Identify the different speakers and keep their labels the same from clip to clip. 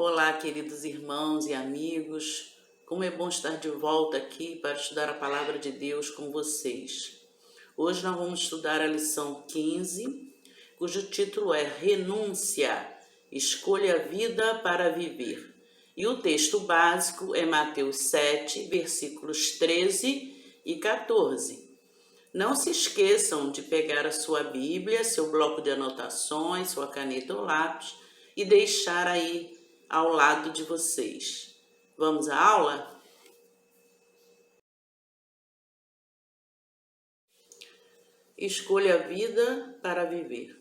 Speaker 1: Olá, queridos irmãos e amigos. Como é bom estar de volta aqui para estudar a Palavra de Deus com vocês. Hoje nós vamos estudar a lição 15, cujo título é Renúncia, escolha a vida para viver. E o texto básico é Mateus 7, versículos 13 e 14. Não se esqueçam de pegar a sua Bíblia, seu bloco de anotações, sua caneta ou lápis e deixar aí ao lado de vocês. Vamos à aula? Escolha a vida para viver.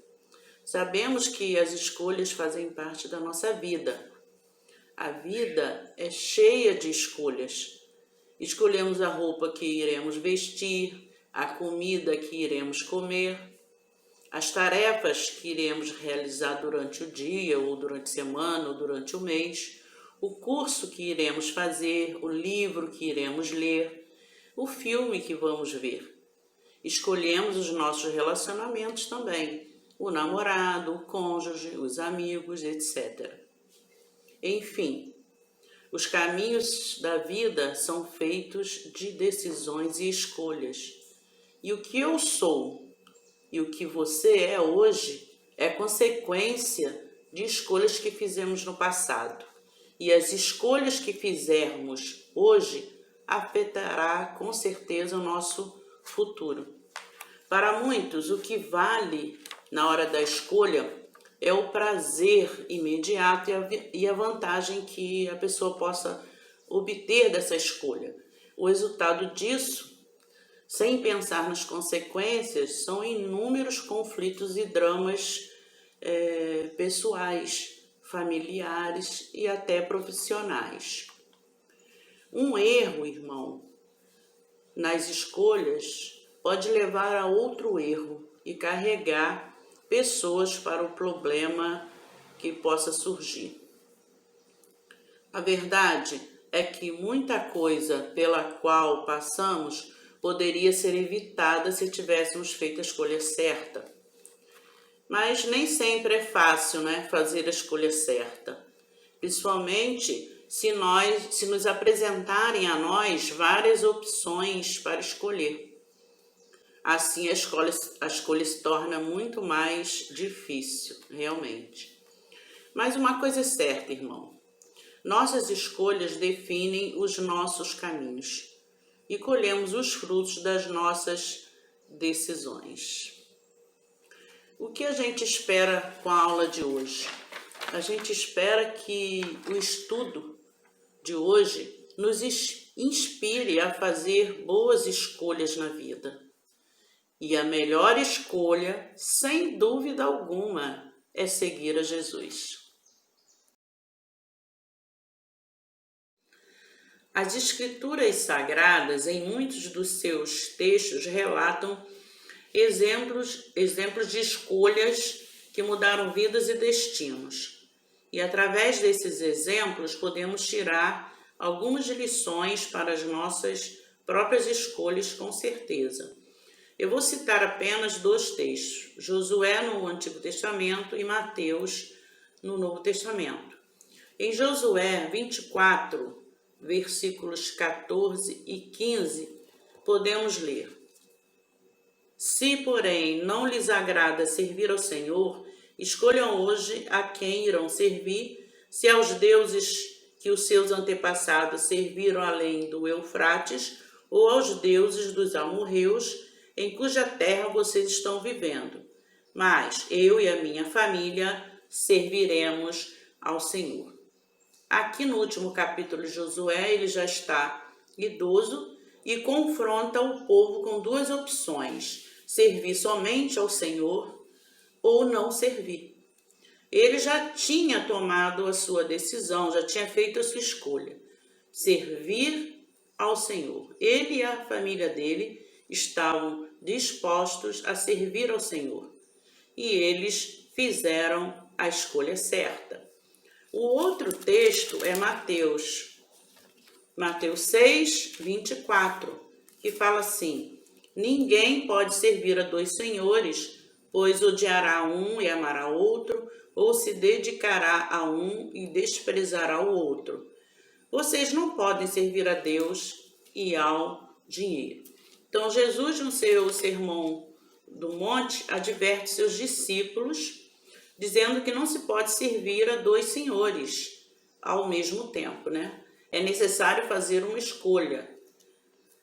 Speaker 1: Sabemos que as escolhas fazem parte da nossa vida. A vida é cheia de escolhas. Escolhemos a roupa que iremos vestir, a comida que iremos comer, as tarefas que iremos realizar durante o dia, ou durante a semana, ou durante o mês, o curso que iremos fazer, o livro que iremos ler, o filme que vamos ver. Escolhemos os nossos relacionamentos também, o namorado, o cônjuge, os amigos, etc. Enfim, os caminhos da vida são feitos de decisões e escolhas. E o que eu sou e o que você é hoje é consequência de escolhas que fizemos no passado. E as escolhas que fizermos hoje afetará com certeza o nosso futuro. Para muitos, o que vale na hora da escolha é o prazer imediato e a vantagem que a pessoa possa obter dessa escolha. O resultado disso, sem pensar nas consequências, são inúmeros conflitos e dramas pessoais, familiares e até profissionais. Um erro, irmão, nas escolhas pode levar a outro erro e carregar pessoas para o problema que possa surgir. A verdade é que muita coisa pela qual passamos poderia ser evitada se tivéssemos feito a escolha certa. Mas nem sempre é fácil, fazer a escolha certa. Principalmente se nos apresentarem a nós várias opções para escolher. Assim a escolha se torna muito mais difícil, realmente. Mas uma coisa é certa, irmão. Nossas escolhas definem os nossos caminhos e colhemos os frutos das nossas decisões. O que a gente espera com a aula de hoje? A gente espera que o estudo de hoje nos inspire a fazer boas escolhas na vida. E a melhor escolha, sem dúvida alguma, é seguir a Jesus. As Escrituras Sagradas, em muitos dos seus textos, relatam exemplos de escolhas que mudaram vidas e destinos. E através desses exemplos podemos tirar algumas lições para as nossas próprias escolhas, com certeza. Eu vou citar apenas dois textos, Josué no Antigo Testamento e Mateus no Novo Testamento. Em Josué 24, versículos 14 e 15, podemos ler: Se, porém, não lhes agrada servir ao Senhor, escolham hoje a quem irão servir, se aos deuses que os seus antepassados serviram além do Eufrates, ou aos deuses dos amorreus, em cuja terra vocês estão vivendo. Mas eu e a minha família serviremos ao Senhor. Aqui no último capítulo de Josué, ele já está idoso e confronta o povo com duas opções: servir somente ao Senhor ou não servir. Ele já tinha tomado a sua decisão, já tinha feito a sua escolha: servir ao Senhor. Ele e a família dele estavam dispostos a servir ao Senhor. E eles fizeram a escolha certa. O outro texto é Mateus 6, 24, que fala assim: Ninguém pode servir a dois senhores, pois odiará um e amará outro, ou se dedicará a um e desprezará o outro. Vocês não podem servir a Deus e ao dinheiro. Então, Jesus, no seu Sermão do Monte, adverte seus discípulos, dizendo que não se pode servir a dois senhores ao mesmo tempo, né? É necessário fazer uma escolha.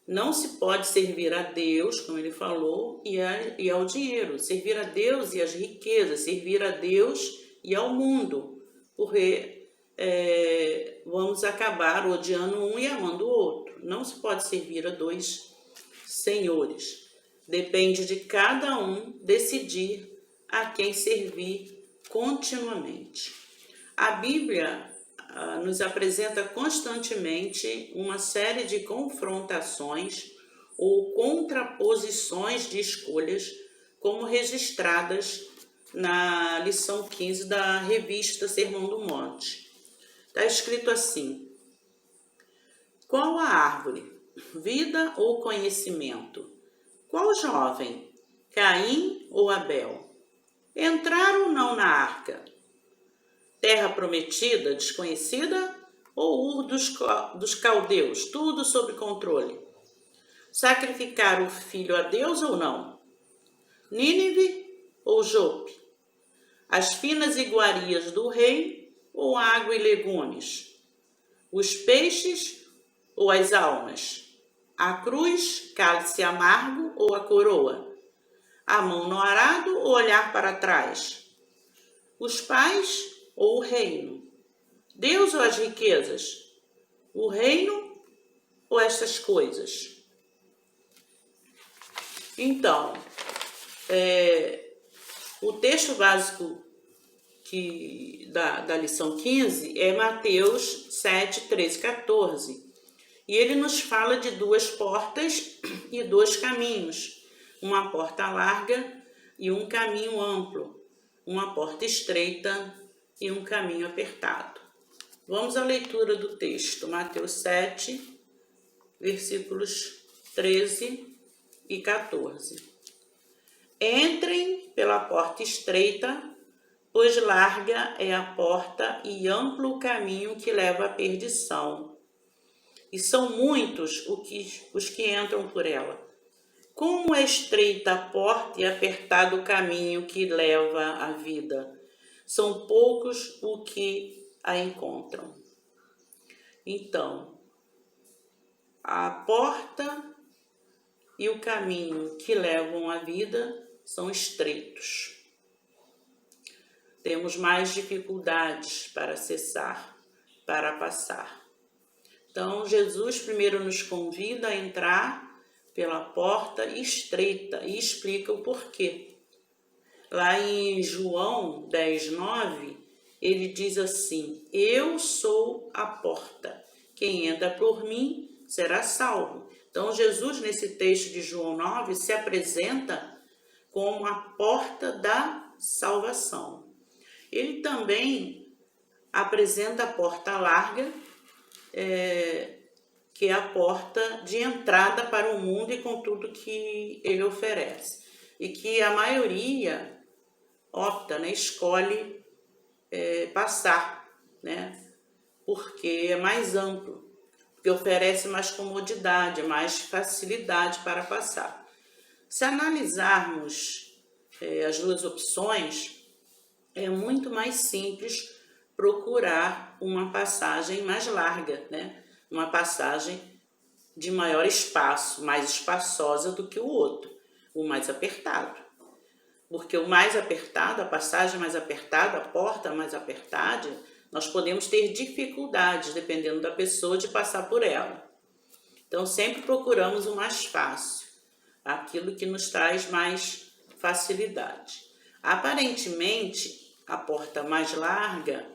Speaker 1: Não se pode servir a Deus, como ele falou, e ao dinheiro. Servir a Deus e às riquezas, servir a Deus e ao mundo, porque vamos acabar odiando um e amando o outro. Não se pode servir a dois senhores. Depende de cada um decidir a quem servir continuamente. A Bíblia nos apresenta constantemente uma série de confrontações ou contraposições de escolhas, como registradas na lição 15 da revista Sermão do Monte. Está escrito assim: qual a árvore? Vida ou conhecimento? Qual jovem? Caim ou Abel? Entraram ou não na arca? Terra prometida, desconhecida, ou Ur dos caldeus, tudo sob controle? Sacrificar o filho a Deus ou não? Nínive ou Jope? As finas iguarias do rei ou água e legumes? Os peixes ou as almas? A cruz, cálice amargo ou a coroa? A mão no arado ou olhar para trás? Os pais ou o reino? Deus ou as riquezas? O reino ou estas coisas? Então, o texto básico da lição 15 é Mateus 7, 13, 14. E ele nos fala de duas portas e dois caminhos. Uma porta larga e um caminho amplo. Uma porta estreita e um caminho apertado. Vamos à leitura do texto, Mateus 7, versículos 13 e 14. Entrem pela porta estreita, pois larga é a porta e amplo o caminho que leva à perdição. E são muitos os que entram por ela. Como é estreita a porta e apertado o caminho que leva à vida, são poucos os que a encontram. Então, a porta e o caminho que levam à vida são estreitos. Temos mais dificuldades para acessar, para passar. Então, Jesus primeiro nos convida a entrar pela porta estreita e explica o porquê. Lá em João 10, 9, ele diz assim: eu sou a porta, quem entra por mim será salvo. Então, Jesus, nesse texto de João 9, se apresenta como a porta da salvação. Ele também apresenta a porta larga, que é a porta de entrada para o mundo e com tudo que ele oferece. E que a maioria opta, né, escolhe passar, né, porque é mais amplo, porque oferece mais comodidade, mais facilidade para passar. Se analisarmos as duas opções, é muito mais simples procurar uma passagem mais larga, né? Uma passagem de maior espaço, mais espaçosa do que o outro, o mais apertado. Porque o mais apertado, a passagem mais apertada, a porta mais apertada, nós podemos ter dificuldades, dependendo da pessoa, de passar por ela. Então, sempre procuramos o mais fácil, aquilo que nos traz mais facilidade. Aparentemente, a porta mais larga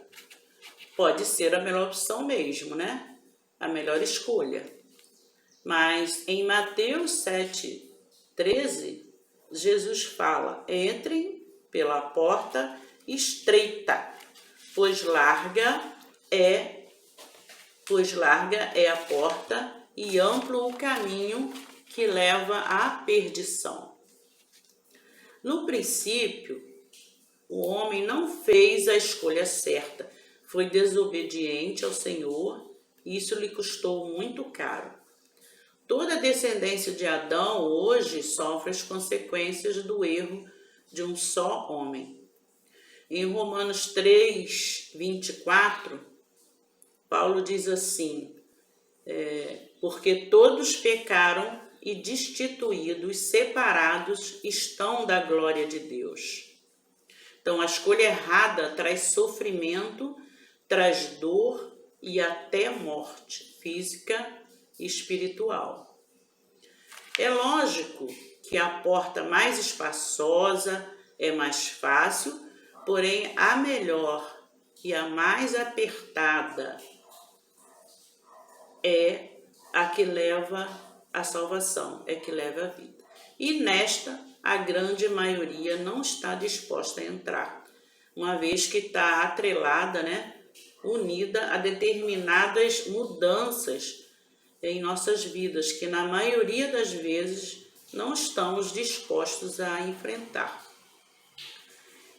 Speaker 1: pode ser a melhor opção mesmo, né? A melhor escolha. Mas em Mateus 7, 13, Jesus fala: entrem pela porta estreita, pois larga é a porta e amplo o caminho que leva à perdição. No princípio, o homem não fez a escolha certa, foi desobediente ao Senhor e isso lhe custou muito caro. Toda a descendência de Adão hoje sofre as consequências do erro de um só homem. Em Romanos 3, 24, Paulo diz assim, porque todos pecaram e destituídos, separados estão da glória de Deus. Então, a escolha errada traz sofrimento, traz dor e até morte física e espiritual. É lógico que a porta mais espaçosa é mais fácil, porém a melhor e a mais apertada é a que leva à salvação, é que leva à vida. E nesta, a grande maioria não está disposta a entrar, uma vez que está atrelada, unida a determinadas mudanças em nossas vidas, que na maioria das vezes não estamos dispostos a enfrentar.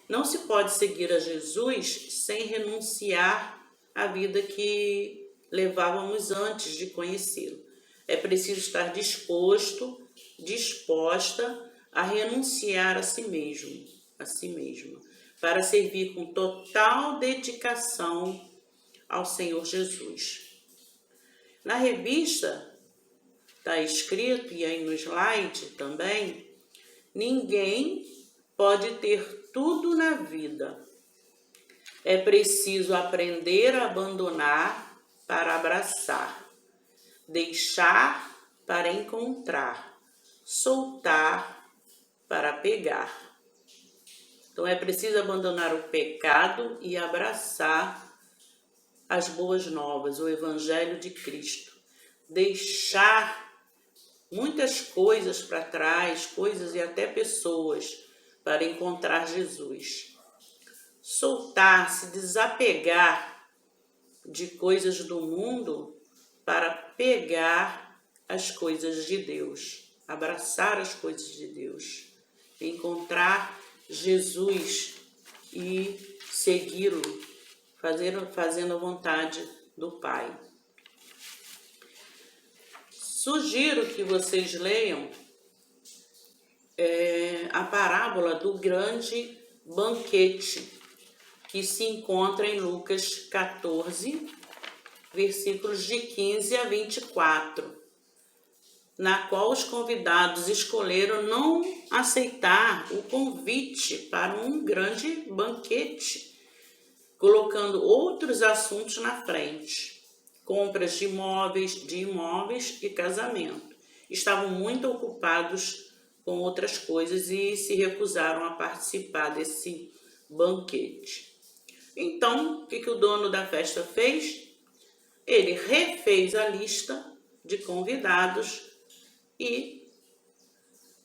Speaker 1: Não se pode seguir a Jesus sem renunciar à vida que levávamos antes de conhecê-lo. É preciso estar disposto, disposta a renunciar a si mesmo, a si mesma, para servir com total dedicação ao Senhor Jesus. Na revista está escrito, e aí no slide também, ninguém pode ter tudo na vida. É preciso aprender a abandonar para abraçar, deixar para encontrar, soltar para pegar. Então é preciso abandonar o pecado e abraçar as boas novas, o Evangelho de Cristo. Deixar muitas coisas para trás, coisas e até pessoas, para encontrar Jesus. Soltar, se desapegar de coisas do mundo para pegar as coisas de Deus, abraçar as coisas de Deus, encontrar Jesus e segui-lo, fazendo a vontade do Pai. Sugiro que vocês leiam a parábola do grande banquete, que se encontra em Lucas 14, versículos de 15 a 24, na qual os convidados escolheram não aceitar o convite para um grande banquete, colocando outros assuntos na frente, compras de imóveis e casamento. Estavam muito ocupados com outras coisas e se recusaram a participar desse banquete. Então, o que o dono da festa fez? Ele refez a lista de convidados e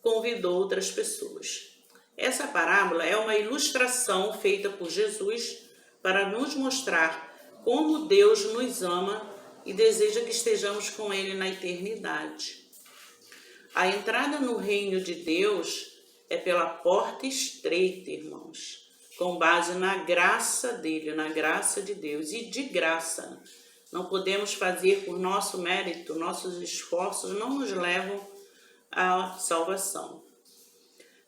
Speaker 1: convidou outras pessoas. Essa parábola é uma ilustração feita por Jesus para nos mostrar como Deus nos ama e deseja que estejamos com Ele na eternidade. A entrada no reino de Deus é pela porta estreita, irmãos, com base na graça dele, na graça de Deus, e de graça. Não podemos fazer por nosso mérito, nossos esforços não nos levam à salvação.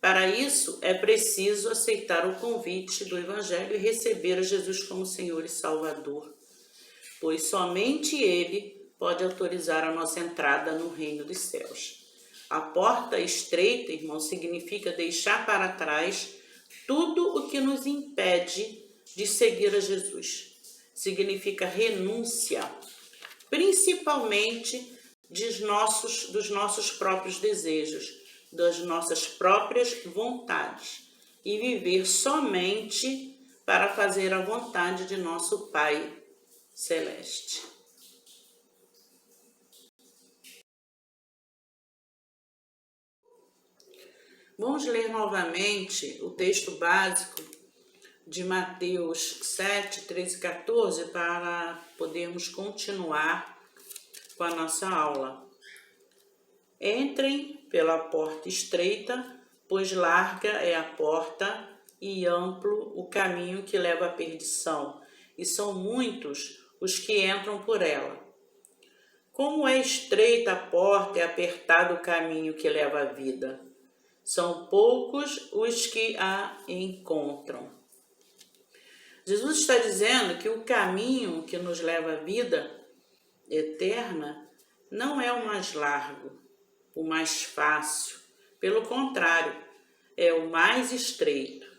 Speaker 1: Para isso, é preciso aceitar o convite do Evangelho e receber a Jesus como Senhor e Salvador, pois somente Ele pode autorizar a nossa entrada no reino dos céus. A porta estreita, irmão, significa deixar para trás tudo o que nos impede de seguir a Jesus. Significa renúncia, principalmente dos nossos próprios desejos, das nossas próprias vontades, e viver somente para fazer a vontade de nosso Pai Celeste. Vamos ler novamente o texto básico de Mateus 7, 13 e 14 para podermos continuar com a nossa aula. Entrem pela porta estreita, pois larga é a porta e amplo o caminho que leva à perdição, e são muitos os que entram por ela. Como é estreita a porta e apertado o caminho que leva à vida, são poucos os que a encontram. Jesus está dizendo que o caminho que nos leva à vida eterna não é o mais largo, o mais fácil. Pelo contrário, é o mais estreito.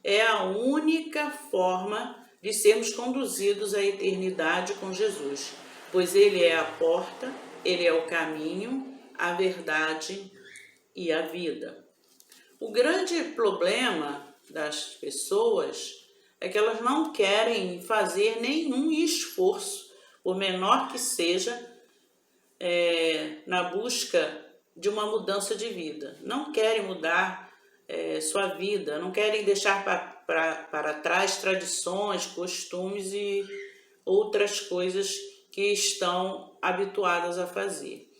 Speaker 1: É a única forma de sermos conduzidos à eternidade com Jesus, pois Ele é a porta, Ele é o caminho, a verdade e a vida. O grande problema das pessoas é que elas não querem fazer nenhum esforço, por menor que seja, na busca de uma mudança de vida. Não querem mudar sua vida, não querem deixar para trás tradições, costumes e outras coisas que estão habituadas a fazer.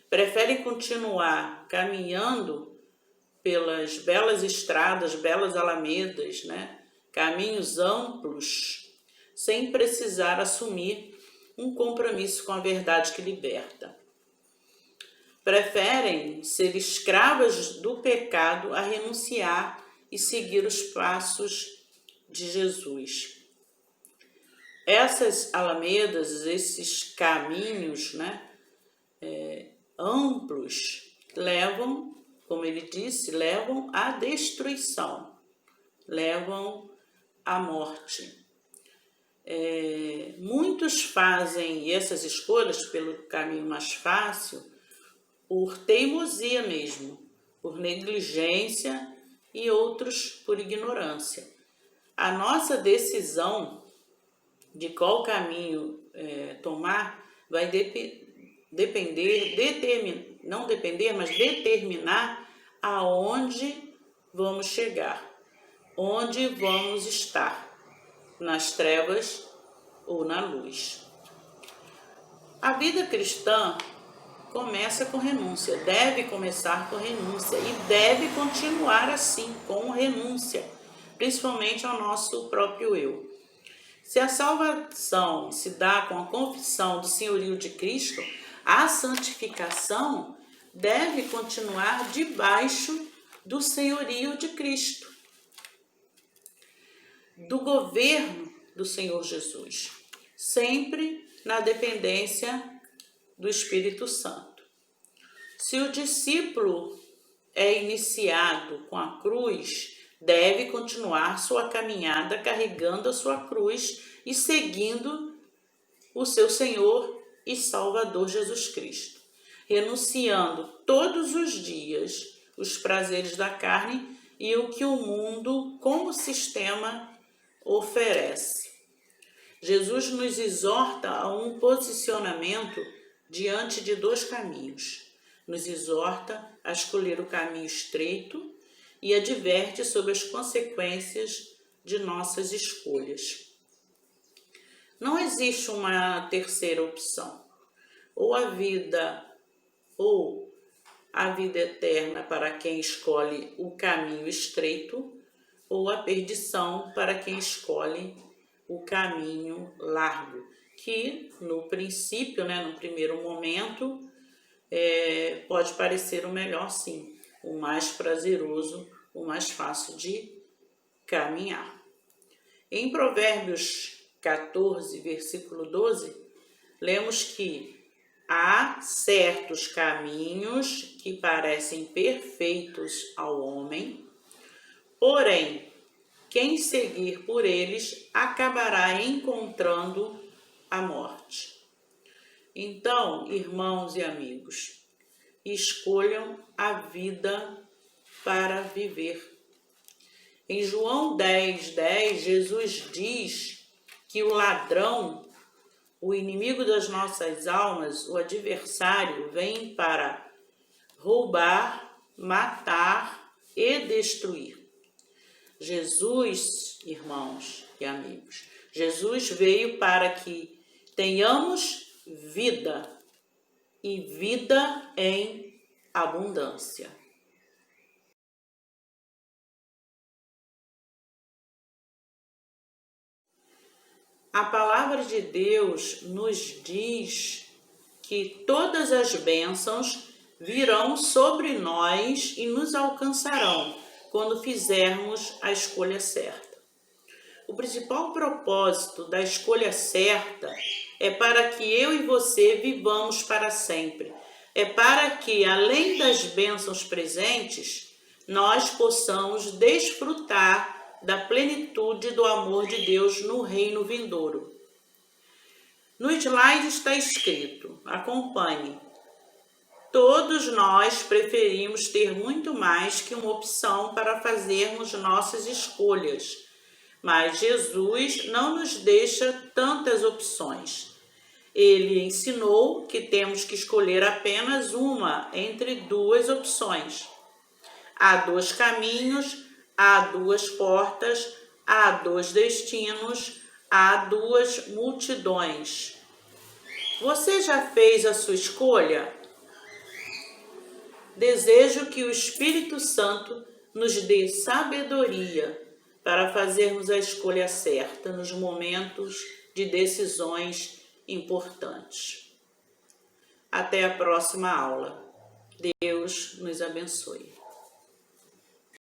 Speaker 1: Preferem continuar caminhando pelas belas estradas, belas alamedas, né? Caminhos amplos, sem precisar assumir um compromisso com a verdade que liberta. Preferem ser escravas do pecado a renunciar e seguir os passos de Jesus. Essas alamedas, esses caminhos, né, amplos, levam, como ele disse, levam à destruição, levam à morte. Muitos fazem essas escolhas pelo caminho mais fácil por teimosia mesmo, por negligência e outros por ignorância. A nossa decisão de qual caminho tomar vai determinar aonde vamos chegar, onde vamos estar, nas trevas ou na luz. A vida cristã começa com renúncia, deve começar com renúncia e deve continuar assim, com renúncia, principalmente ao nosso próprio eu. Se a salvação se dá com a confissão do senhorio de Cristo, a santificação deve continuar debaixo do senhorio de Cristo, do governo do Senhor Jesus, sempre na dependência do Espírito Santo. Se o discípulo é iniciado com a cruz, deve continuar sua caminhada carregando a sua cruz e seguindo o seu Senhor e Salvador Jesus Cristo, renunciando todos os dias os prazeres da carne e o que o mundo, como sistema, oferece. Jesus nos exorta a um posicionamento diante de dois caminhos. Nos exorta a escolher o caminho estreito e adverte sobre as consequências de nossas escolhas. Não existe uma terceira opção. Ou a vida eterna para quem escolhe o caminho estreito, ou a perdição para quem escolhe o caminho largo, que no princípio, no primeiro momento, pode parecer o melhor sim, o mais prazeroso, o mais fácil de caminhar. Em Provérbios 14, versículo 12, lemos que há certos caminhos que parecem perfeitos ao homem, porém, quem seguir por eles acabará encontrando a morte. Então, irmãos e amigos, escolham a vida para viver. Em João 10:10, Jesus diz que o ladrão, o inimigo das nossas almas, o adversário, vem para roubar, matar e destruir. Jesus, irmãos e amigos, Jesus veio para que tenhamos vida e vida em abundância. A palavra de Deus nos diz que todas as bênçãos virão sobre nós e nos alcançarão quando fizermos a escolha certa. O principal propósito da escolha certa é para que eu e você vivamos para sempre. É para que, além das bênçãos presentes, nós possamos desfrutar da plenitude do amor de Deus no reino vindouro. No slide está escrito, acompanhe. Todos nós preferimos ter muito mais que uma opção para fazermos nossas escolhas, mas Jesus não nos deixa tantas opções. Ele ensinou que temos que escolher apenas uma entre duas opções. Há dois caminhos, há duas portas, há dois destinos, há duas multidões. Você já fez a sua escolha? Desejo que o Espírito Santo nos dê sabedoria para fazermos a escolha certa nos momentos de decisões importantes. Até a próxima aula. Deus nos abençoe.